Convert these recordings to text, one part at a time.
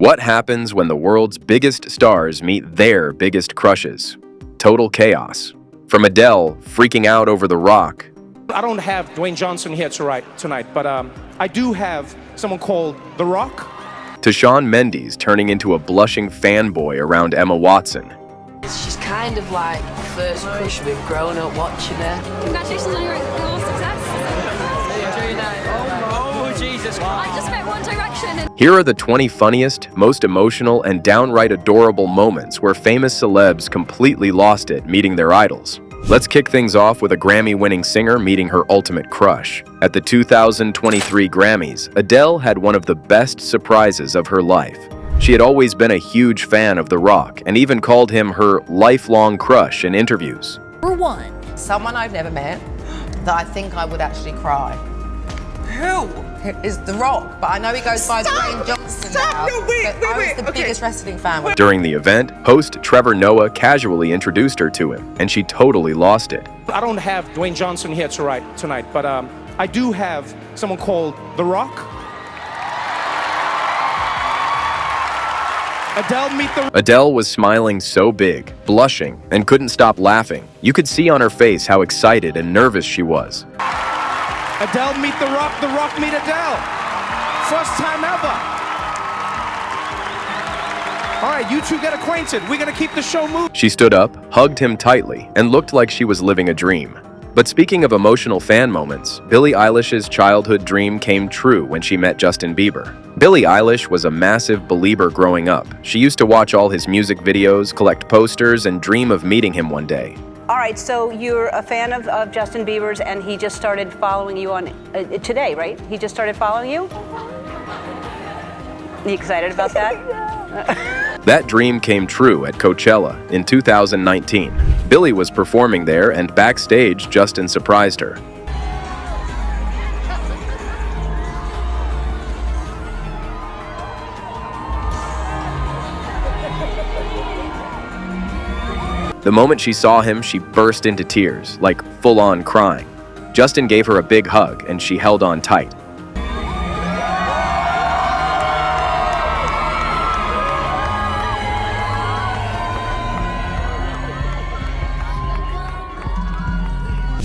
What happens when the world's biggest stars meet their biggest crushes? Total chaos. From Adele freaking out over The Rock. I don't have Dwayne Johnson here tonight, but I do have someone called The Rock. To Shawn Mendes turning into a blushing fanboy around Emma Watson. She's kind of like the first crush we've grown up watching her. Congratulations on your success. Oh, Jesus Christ. I just met One Direction and Here are the 20 funniest, most emotional, and downright adorable moments where famous celebs completely lost it meeting their idols. Let's kick things off with a Grammy-winning singer meeting her ultimate crush. At the 2023 Grammys, Adele had one of the best surprises of her life. She had always been a huge fan of The Rock and even called him her lifelong crush in interviews. Number one. Someone I've never met that I think I would actually cry. Who? Is The Rock, but I know he goes by Dwayne Johnson now. No, wait, but I wait, was the okay. biggest wrestling fan. During the event, host Trevor Noah casually introduced her to him, and she totally lost it. I don't have Dwayne Johnson here tonight, but I do have someone called The Rock. Adele, meet The Rock. Adele was smiling so big, blushing, and couldn't stop laughing. You could see on her face how excited and nervous she was. Adele, meet The Rock meet Adele. First time ever. All right, you two get acquainted. We're gonna keep the show moving. She stood up, hugged him tightly, and looked like she was living a dream. But speaking of emotional fan moments, Billie Eilish's childhood dream came true when she met Justin Bieber. Billie Eilish was a massive Belieber growing up. She used to watch all his music videos, collect posters, and dream of meeting him one day. All right, so you're a fan of Justin Bieber's, and he just started following you on today, right? He just started following you? You excited about that? That dream came true at Coachella in 2019. Billie was performing there, and backstage, Justin surprised her. The moment she saw him, she burst into tears, like full-on crying. Justin gave her a big hug, and she held on tight.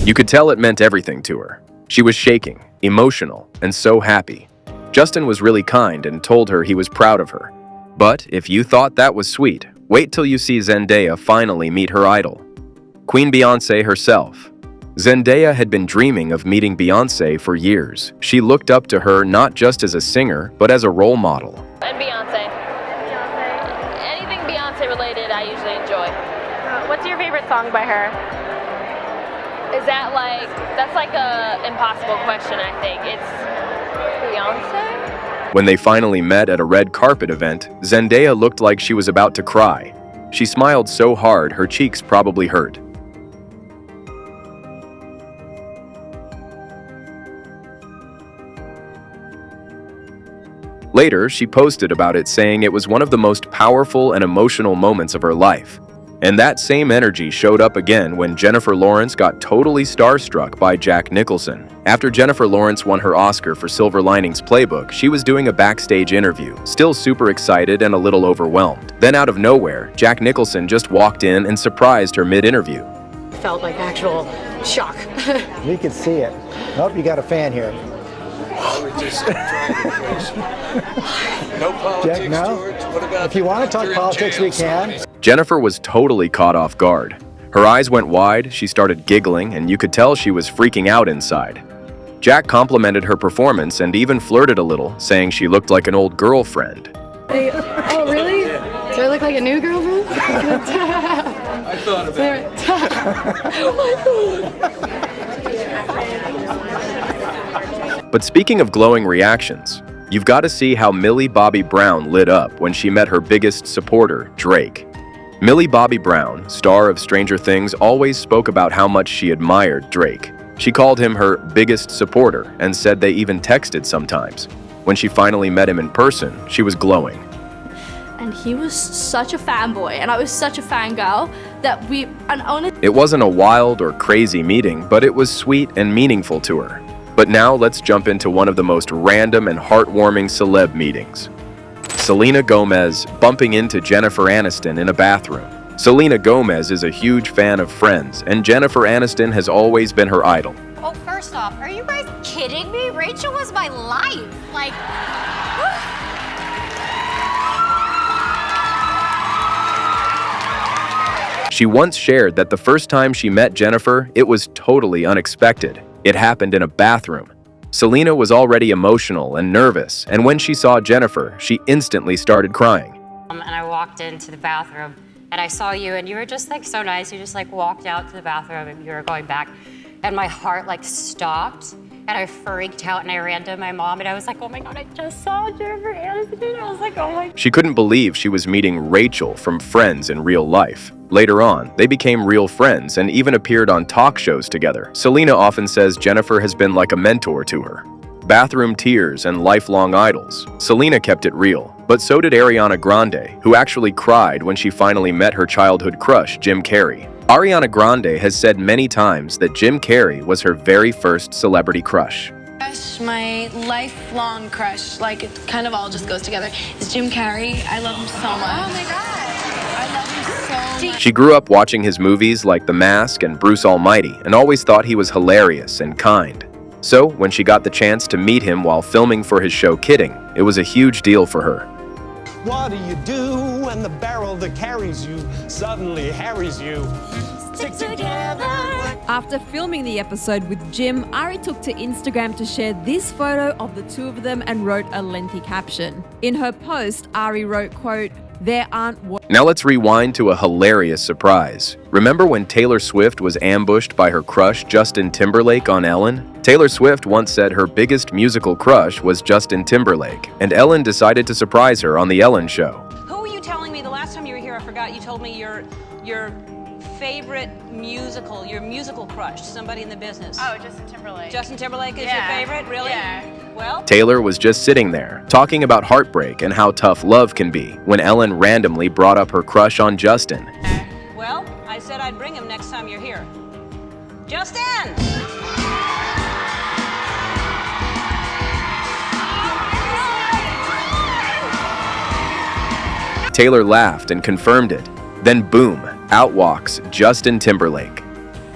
You could tell it meant everything to her. She was shaking, emotional, and so happy. Justin was really kind and told her he was proud of her. But if you thought that was sweet, wait till you see Zendaya finally meet her idol. Queen Beyoncé herself. Zendaya had been dreaming of meeting Beyoncé for years. She looked up to her not just as a singer, but as a role model. And Beyonce. Anything Beyonce related, I usually enjoy. What's your favorite song by her? Is that that's like a impossible question, I think. It's Beyonce? When they finally met at a red carpet event, Zendaya looked like she was about to cry. She smiled so hard her cheeks probably hurt. Later, she posted about it saying it was one of the most powerful and emotional moments of her life. And that same energy showed up again when Jennifer Lawrence got totally starstruck by Jack Nicholson. After Jennifer Lawrence won her Oscar for Silver Linings Playbook, she was doing a backstage interview, still super excited and a little overwhelmed. Then out of nowhere, Jack Nicholson just walked in and surprised her mid-interview. Felt like actual shock. We could see it. Oh, you got a fan here. No politics, Jack, no? George. What about If you want to talk politics, we can. Jennifer was totally caught off guard. Her eyes went wide, she started giggling, and you could tell she was freaking out inside. Jack complimented her performance and even flirted a little, saying she looked like an old girlfriend. Oh, really? Do I look like a new girlfriend? I thought about it. But speaking of glowing reactions, you've got to see how Millie Bobby Brown lit up when she met her biggest supporter, Drake. Millie Bobby Brown, star of Stranger Things, always spoke about how much she admired Drake. She called him her biggest supporter and said they even texted sometimes. When she finally met him in person, she was glowing. and he was such a fanboy, and I was such a fangirl that It wasn't a wild or crazy meeting, but it was sweet and meaningful to her. But now let's jump into one of the most random and heartwarming celeb meetings. Selena Gomez bumping into Jennifer Aniston in a bathroom. Selena Gomez is a huge fan of Friends, and Jennifer Aniston has always been her idol. Oh, first off, are you guys kidding me? Rachel was my life. Like, She once shared that the first time she met Jennifer, it was totally unexpected. It happened in a bathroom. Selena was already emotional and nervous, and when she saw Jennifer, she instantly started crying. and I walked into the bathroom and I saw you and you were just like so nice. You just like walked out to the bathroom and you were going back and my heart like stopped and I freaked out and I ran to my mom and I was like, oh my God, I just saw Jennifer Aniston. I was like, oh my God. She couldn't believe she was meeting Rachel from Friends in real life. Later on, they became real friends and even appeared on talk shows together. Selena often says Jennifer has been like a mentor to her. Bathroom tears and lifelong idols. Selena kept it real, but so did Ariana Grande, who actually cried when she finally met her childhood crush, Jim Carrey. Ariana Grande has said many times that Jim Carrey was her very first celebrity crush. My lifelong crush, like it kind of all just goes together, is Jim Carrey. I love him so much. Oh my God. I love him so much. She grew up watching his movies like The Mask and Bruce Almighty and always thought he was hilarious and kind. So, when she got the chance to meet him while filming for his show Kidding, it was a huge deal for her. What do you do when the barrel that carries you suddenly harries you? Stick together. After filming the episode with Jim, Ari took to Instagram to share this photo of the two of them and wrote a lengthy caption. In her post, Ari wrote, quote, "There aren't Now let's rewind to a hilarious surprise. Remember when Taylor Swift was ambushed by her crush Justin Timberlake on Ellen? Taylor Swift once said her biggest musical crush was Justin Timberlake, and Ellen decided to surprise her on The Ellen Show. Who were you telling me the last time you were here? I forgot. You told me your favorite musical, your musical crush, somebody in the business. Oh, Justin Timberlake. Justin Timberlake is your favorite? Really? Yeah. Well, Taylor was just sitting there, talking about heartbreak and how tough love can be, when Ellen randomly brought up her crush on Justin. well, I said I'd bring him next time you're here. Justin! Taylor laughed and confirmed it. Then boom, out walks Justin Timberlake.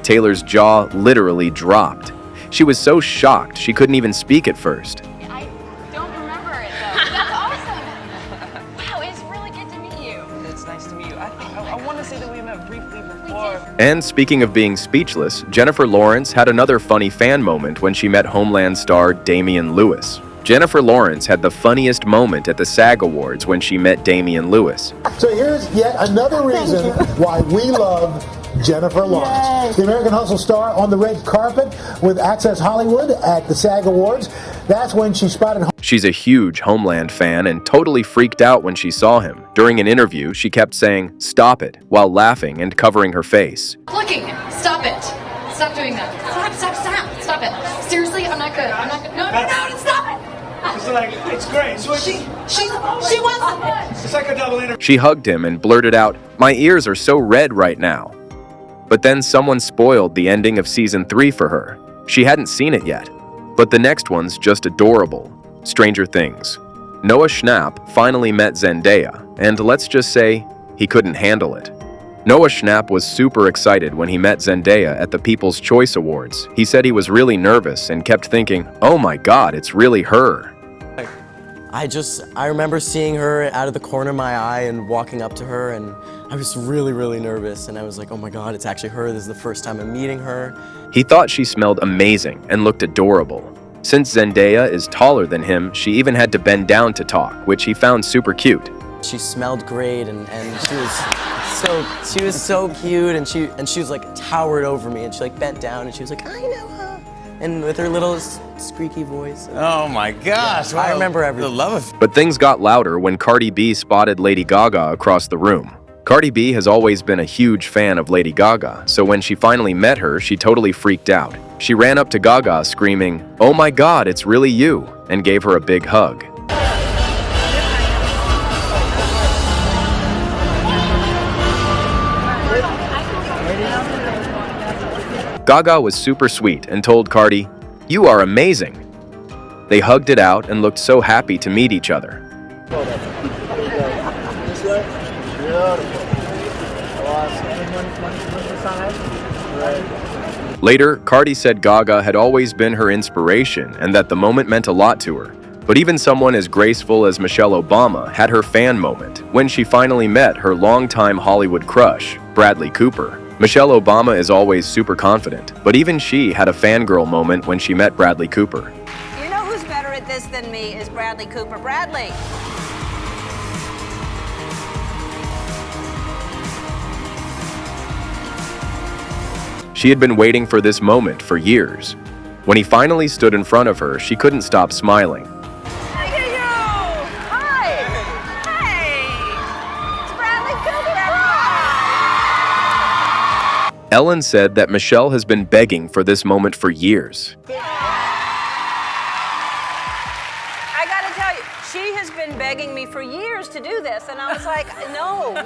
Taylor's jaw literally dropped. She was so shocked she couldn't even speak at first. I don't remember it though. That's awesome. Wow, it's really good to meet you. It's nice to meet you. I want to say that we met briefly before. And speaking of being speechless, Jennifer Lawrence had another funny fan moment when she met Homeland star Damian Lewis. Jennifer Lawrence had the funniest moment at the SAG Awards when she met Damian Lewis. So here's yet another reason why we love Jennifer Lawrence. The American Hustle star on the red carpet with Access Hollywood at the SAG Awards. That's when she spotted. She's a huge Homeland fan and totally freaked out when she saw him. During an interview, she kept saying, "Stop it," while laughing and covering her face. Looking. Stop it. Stop doing that. Stop it. Seriously, I'm not good. No, stop it. It's like, it's great. So She wants it's like a double interview. She hugged him and blurted out, "My ears are so red right now." But then someone spoiled the ending of season 3 for her. She hadn't seen it yet. But the next one's just adorable. Stranger Things. Noah Schnapp finally met Zendaya, and let's just say, he couldn't handle it. Noah Schnapp was super excited when he met Zendaya at the People's Choice Awards. He said he was really nervous and kept thinking, "Oh my God, it's really her." I remember seeing her out of the corner of my eye and walking up to her, and I was really, really nervous, and I was like, oh my God, it's actually her. This is the first time I'm meeting her. He thought she smelled amazing and looked adorable. Since Zendaya is taller than him, she even had to bend down to talk, which he found super cute. She smelled great, and she was so cute, and she was like towered over me, and she like bent down, and she was like, I know her. And with her little squeaky voice. Oh my gosh. I remember everything. The love. But things got louder when Cardi B spotted Lady Gaga across the room. Cardi B has always been a huge fan of Lady Gaga, so when she finally met her, she totally freaked out. She ran up to Gaga screaming, "Oh my God, it's really you," and gave her a big hug. Gaga was super sweet and told Cardi, "You are amazing." They hugged it out and looked so happy to meet each other. Later, Cardi said Gaga had always been her inspiration and that the moment meant a lot to her. But even someone as graceful as Michelle Obama had her fan moment when she finally met her longtime Hollywood crush, Bradley Cooper. Michelle Obama is always super confident, but even she had a fangirl moment when she met Bradley Cooper. You know who's better at this than me is Bradley Cooper. Bradley. She had been waiting for this moment for years. When he finally stood in front of her, she couldn't stop smiling. Look at you! Hi! Hey! It's Bradley Cooper! Ellen said that Michelle has been begging for this moment for years. I gotta tell you, she has been begging me for years to do this, and I was like, no.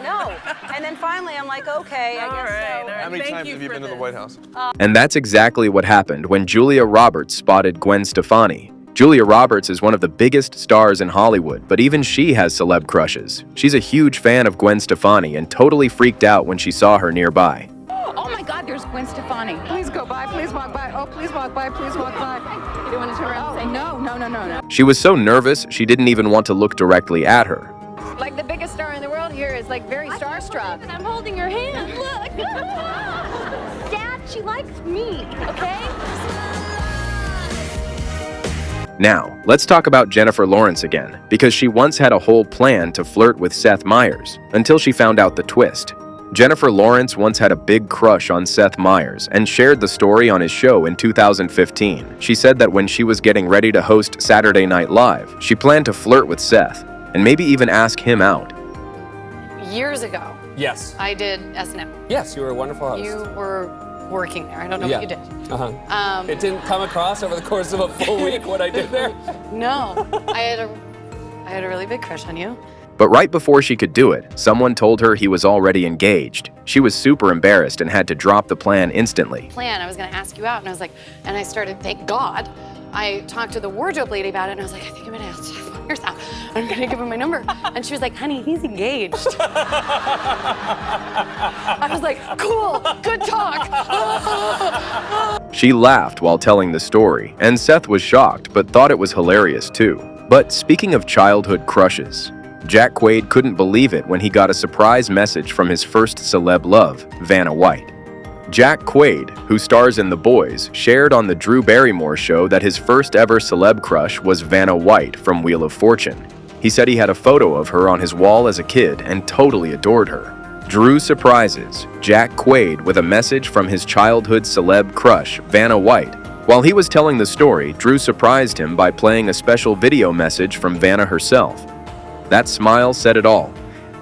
And then finally, I'm like, okay, I guess so. How many times have you been to the White House? And that's exactly what happened when Julia Roberts spotted Gwen Stefani. Julia Roberts is one of the biggest stars in Hollywood, but even she has celeb crushes. She's a huge fan of Gwen Stefani and totally freaked out when she saw her nearby. Oh my God, there's Gwen Stefani. Please go by, please walk by. Oh, please walk by, please walk by. You don't want to turn around and say no. She was so nervous, she didn't even want to look directly at her. Like the biggest star in the world here is like very starstruck. And I'm holding your hand, look. Dad, she likes me, okay? Now, let's talk about Jennifer Lawrence again, because she once had a whole plan to flirt with Seth Meyers, until she found out the twist. Jennifer Lawrence once had a big crush on Seth Meyers and shared the story on his show in 2015. She said that when she was getting ready to host Saturday Night Live, she planned to flirt with Seth, and maybe even ask him out. Years ago, Yes. I did SNL. Yes, you were a wonderful host. You were working there. I don't know what you did. It didn't come across over the course of a full week what I did there. No, I had a really big crush on you. But right before she could do it, someone told her he was already engaged. She was super embarrassed and had to drop the plan instantly. I was going to ask you out, and I was like, and I started, thank God, I talked to the wardrobe lady about it, and I was like, I think I'm going to ask Seth Meyers out. I'm going to give him my number. And she was like, honey, he's engaged. I was like, cool, good talk. She laughed while telling the story, and Seth was shocked but thought it was hilarious too. But speaking of childhood crushes, Jack Quaid couldn't believe it when he got a surprise message from his first celeb love, Vanna White. Jack Quaid, who stars in The Boys, shared on the Drew Barrymore show that his first ever celeb crush was Vanna White from Wheel of Fortune. He said he had a photo of her on his wall as a kid and totally adored her. Drew surprises Jack Quaid with a message from his childhood celeb crush, Vanna White. While he was telling the story, Drew surprised him by playing a special video message from Vanna herself. That smile said it all.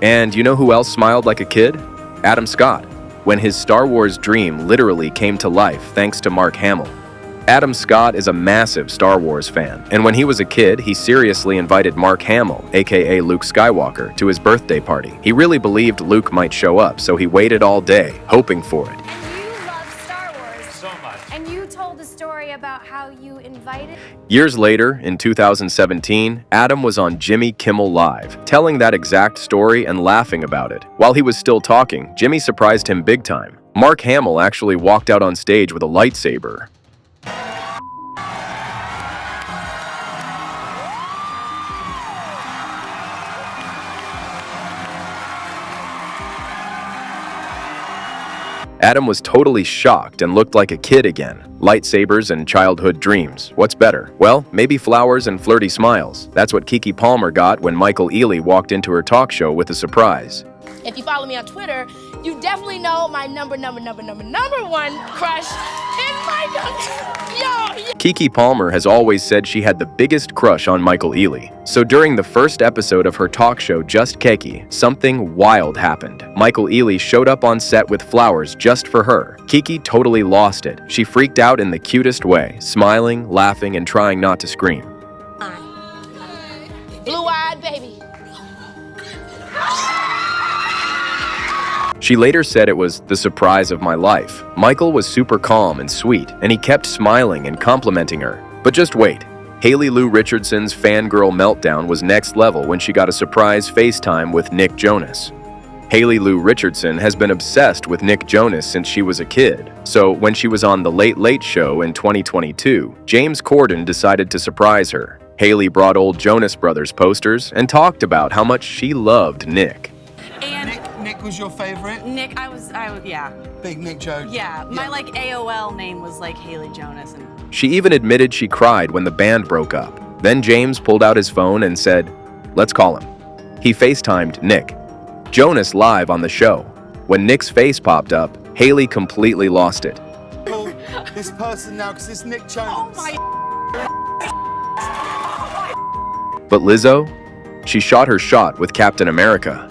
And you know who else smiled like a kid? Adam Scott, when his Star Wars dream literally came to life thanks to Mark Hamill. Adam Scott is a massive Star Wars fan, and when he was a kid, he seriously invited Mark Hamill, aka Luke Skywalker, to his birthday party. He really believed Luke might show up, so he waited all day, hoping for it. You love Star Wars. So much. And you told a story about how you invited. Years later, in 2017, Adam was on Jimmy Kimmel Live, telling that exact story and laughing about it. While he was still talking, Jimmy surprised him big time. Mark Hamill actually walked out on stage with a lightsaber. Adam was totally shocked and looked like a kid again. Lightsabers and childhood dreams. What's better? Well, maybe flowers and flirty smiles. That's what Keke Palmer got when Michael Ealy walked into her talk show with a surprise. If you follow me on Twitter, you definitely know my number one crush is Michael. Keke Palmer has always said she had the biggest crush on Michael Ealy. So during the first episode of her talk show, Just Keke, something wild happened. Michael Ealy showed up on set with flowers just for her. Keke totally lost it. She freaked out in the cutest way, smiling, laughing, and trying not to scream. Blue-eyed baby. She later said it was the surprise of my life. Michael was super calm and sweet, and he kept smiling and complimenting her. But just wait. Haley Lou Richardson's fangirl meltdown was next level when she got a surprise FaceTime with Nick Jonas. Haley Lou Richardson has been obsessed with Nick Jonas since she was a kid, so when she was on The Late Late Show in 2022, James Corden decided to surprise her. Haley brought old Jonas Brothers posters and talked about how much she loved Nick. Nick was your favorite? Nick, yeah. Big Nick Jonas. Yeah, my like AOL name was like Haley Jonas. And She even admitted she cried when the band broke up. Then James pulled out his phone and said, "Let's call him." He FaceTimed Nick Jonas live on the show. When Nick's face popped up, Haley completely lost it. This person now, because it's Nick Jonas. oh my But Lizzo? She shot her shot with Captain America.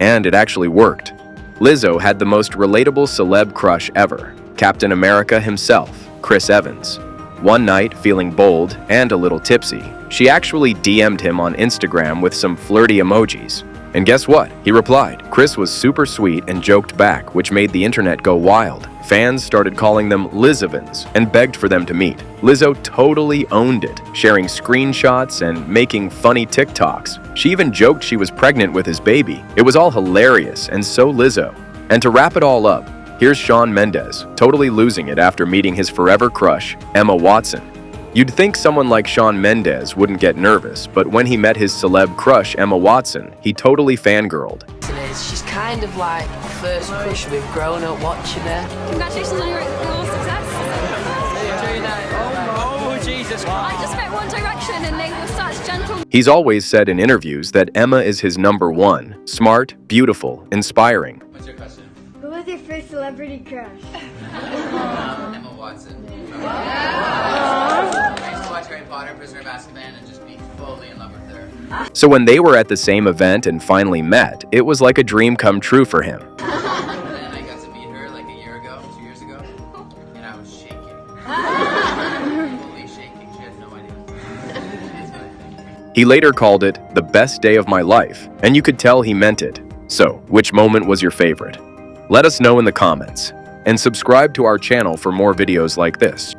And it actually worked. Lizzo had the most relatable celeb crush ever, Captain America himself, Chris Evans. One night, feeling bold and a little tipsy, she actually DM'd him on Instagram with some flirty emojis. And guess what? He replied. Chris was super sweet and joked back, which made the internet go wild. Fans started calling them Lizovans and begged for them to meet. Lizzo totally owned it, sharing screenshots and making funny TikToks. She even joked she was pregnant with his baby. It was all hilarious and so Lizzo. And to wrap it all up, here's Shawn Mendes, totally losing it after meeting his forever crush, Emma Watson. You'd think someone like Shawn Mendes wouldn't get nervous, but when he met his celeb crush, Emma Watson, he totally fangirled. She's kind of like first crush we've grown up watching her. Congratulations on your success. Oh, Jesus. I just met One Direction and they were such gentle. He's always said in interviews that Emma is his number one, smart, beautiful, inspiring. What's your question? Who was your first celebrity crush? Emma Watson. I used to watch Harry Potter, Prisoner of Azkaban, and just be fully in love with her. So when they were at the same event and finally met, it was like a dream come true for him. And then I got to meet her like a year ago, 2 years ago, and I was shaking. Fully shaking. She had no idea. He later called it the best day of my life, and you could tell he meant it. So, which moment was your favorite? Let us know in the comments. And subscribe to our channel for more videos like this.